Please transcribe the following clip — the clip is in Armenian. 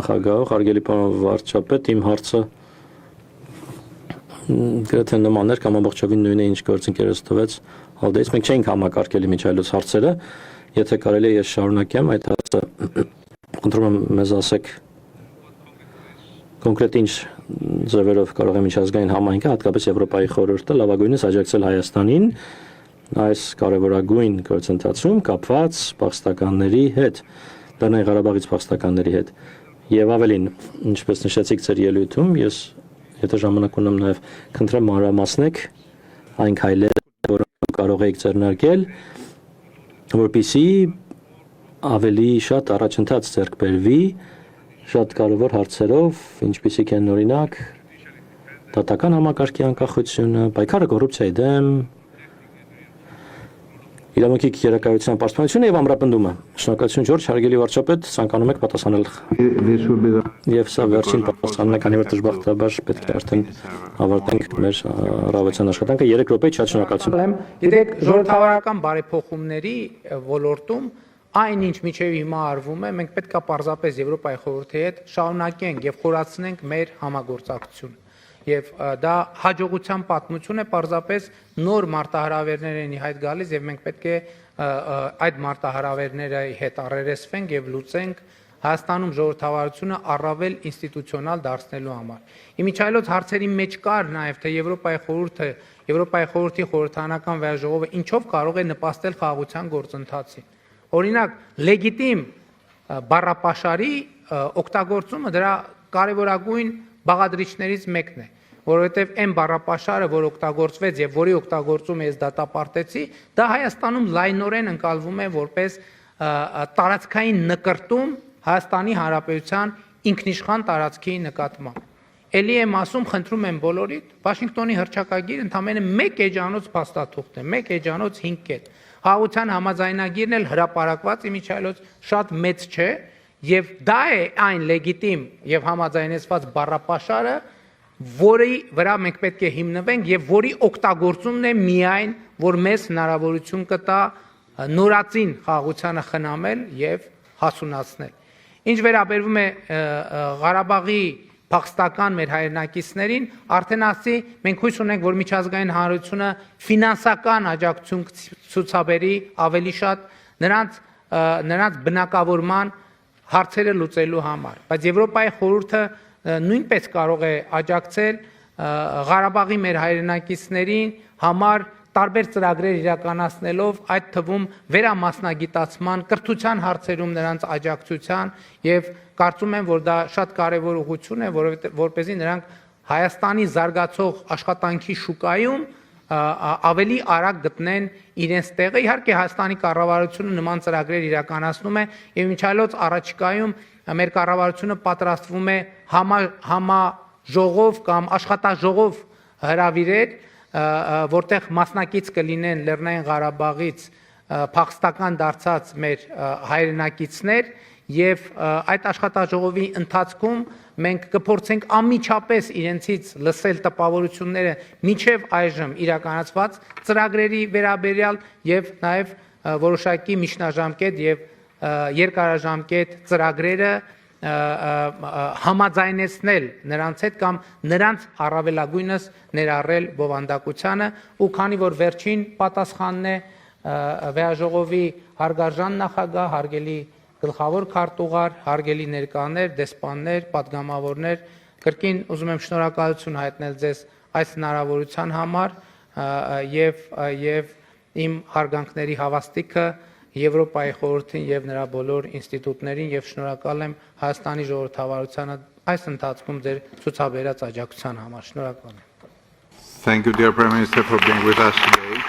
նախագահող, հարգելի պարոն վարչապետ, իմ հարցը գրեթե նման էր կամ ամբողջովին նույնը ինչ գործընկերս տվեց Ալդեից, մենք չէինք համակարգել Միչայելոց հարցերը, եթե կարելի է ես շարունակեմ այդ հարցը, խնդրում եմ մեզ ասեք կոնկրետ ինչ ձևերով կարող է միջազգային համայնքը, հատկապես Եվրոպայի խորհուրդը լավագույնս աջակցել Հայաստանին այս կարևորագույն գործընթացում կապված փախստականների հետ, Լեռնային Ղարաբաղից փախստականների հետ։ Եվ ավելին, ինչպես նշեցիք ձեր ելույթում, ես եթե ժամանակ ունեմ նաև խնդրեմ մանրամասնեք այն քայլերը, որոնք կարող եք ձեռնարկել, որպեսզի ավելի շատ առաջընթաց ձեռք բերվի շատ կարևոր հարցերով, ինչպիսիք են օրինակ դատական համակարգի անկախությունը, պայքարը կոռուպցիայի դեմ, իրավունքի գերակայության պաշտպանությունը եւ ամրապնդումը։ Շնորհակալություն Ջորջ, հարգելի վարչապետ, ցանկանում եք պատասխանել։ Եվ սա վերջին պատասխանն է, քանի որ դժբախտաբար պետք է արդեն ավարտենք մեր առավոտյան աշխատանքը 3 րոպե, շատ շնորհակալություն։ Գիտեք, ժողովրդավարական բարեփոխումների ոլորտում այնինչ միջև հիմա արվում է, մենք պետք է պարզապես Եվրոպայի խորհրդի հետ շարունակենք եւ խորացնենք մեր համագործակցությունը։ Եվ դա հաջողության պատմություն է, պարզապես նոր մարտահրավերներ են իհայտ գալիս եւ մենք պետք է այդ մարտահրավերների հետ առերեսվենք եւ լուծենք Հայաստանում ժողովրդավարությունը առավել ինստիտուցիոնալ դարձնելու համար։ Իմիջայլոց հարցերի մեջ կար նաեւ թե Եվրոպայի խորհրդի խորհրդարանական վեաժողովը ինչով կարող է նպաստել խաղաղության գործընթացին։ Օրինակ, լեգիտիմ բառապաշարի օգտագործումը դրա կարևորագույն բաղադրիչներից մեկն է, որովհետև այն բառապաշարը, որ օգտագործվեց եւ որի օգտագործումը ես դատապարտեցի, դա Հայաստանում լայնորեն ընկալվում է որպես տարածքային նկրտում Հայաստանի Հանրապետության ինքնիշխան տարածքի նկատմամբ։ Էլի եմ ասում, խնդրում եմ բոլորիդ, Վաշինգտոնի հռչակագիրը ընդամենը 1 էջանոց փաստաթուղթ է, 1 էջանոց 5 կետ։ Խաղաղության համաձայնագիրն էլ հրապարակված իմիջայլոց շատ մեծ չէ, եւ դա է այն լեգիտիմ եւ համաձայնեցված բառապաշարը, որի վրա մենք պետք է հիմնվենք եւ որի օգտագործումն է միայն, որ մեզ հնարավորություն կտա նորածին խաղաղությանը խնամել եւ հասունացնել։ Ինչ վերաբերվում է Ղարաբաղի փախստական մեր հայրենակիցներին, արդեն ասի, մենք հույս ունենք, որ միջազգային հանրությունը ֆինանսական աջակցություն ցուցաբերի ավելի շատ նրանց բնակավորման հարցերը լուծելու համար, բայց Եվրոպայի խորհուրդը նույնպես կարող է աջակցել Ղարաբաղի մեր հայրենակիցներին համար տարբեր ծրագրեր իրականացնելով, այդ թվում վերամասնագիտացման, կրթության հարցերում նրանց աջակցության եւ կարծում եմ, որ դա շատ կարեւոր ուղղություն է, որպեսզի նրանք Հայաստանի զարգացող աշխատանքի շուկայում ավելի արագ գտնեն իրենց տեղը։ Իհարկե Հայաստանի կառավարությունը նման ծրագրեր իրականացնում է եւ միջայլոց առաջիկայում մեր կառավարությունը պատրաստվում է համաժողով կամ աշխատաժողով հրավիրել, որտեղ մասնակից կլինեն Լեռնային Ղարաբաղից փախստական դարձած մեր հայրենակիցներ եւ այդ աշխատաժողովի ընթացքում մենք կփորձենք անմիջապես իրենցից լսել տպավորությունները միջև այժմ իրականացված ծրագրերի վերաբերյալ եւ նաեւ որոշակի միջնաժամկետ եւ երկարաժամկետ ծրագրերը համաձայնեցնել նրանց հետ կամ նրանց առավելագույնս ներառել բովանդակությանը ու քանի որ վերջին պատասխանն է վեաժողովի հարգարժան նախագահ, հարգելի գլխավոր քարտուղար, հարգելի ներկաներ, դեսպաններ, պատգամավորներ, կրկին ուզում եմ շնորհակալություն հայտնել ձեզ այս հնարավորության համար եւ իմ հարգանքների հավաստիքը Եվրոպայի խորհրդին եւ նրա բոլոր ինստիտուտներին եւ շնորհակալ եմ Հայաստանի ժողովրդավարությանը այս ընթացքում ձեր ցուցաբերած աջակցության համար։ Շնորհակալ եմ։ Thank you, dear Prime Minister, for being with us today.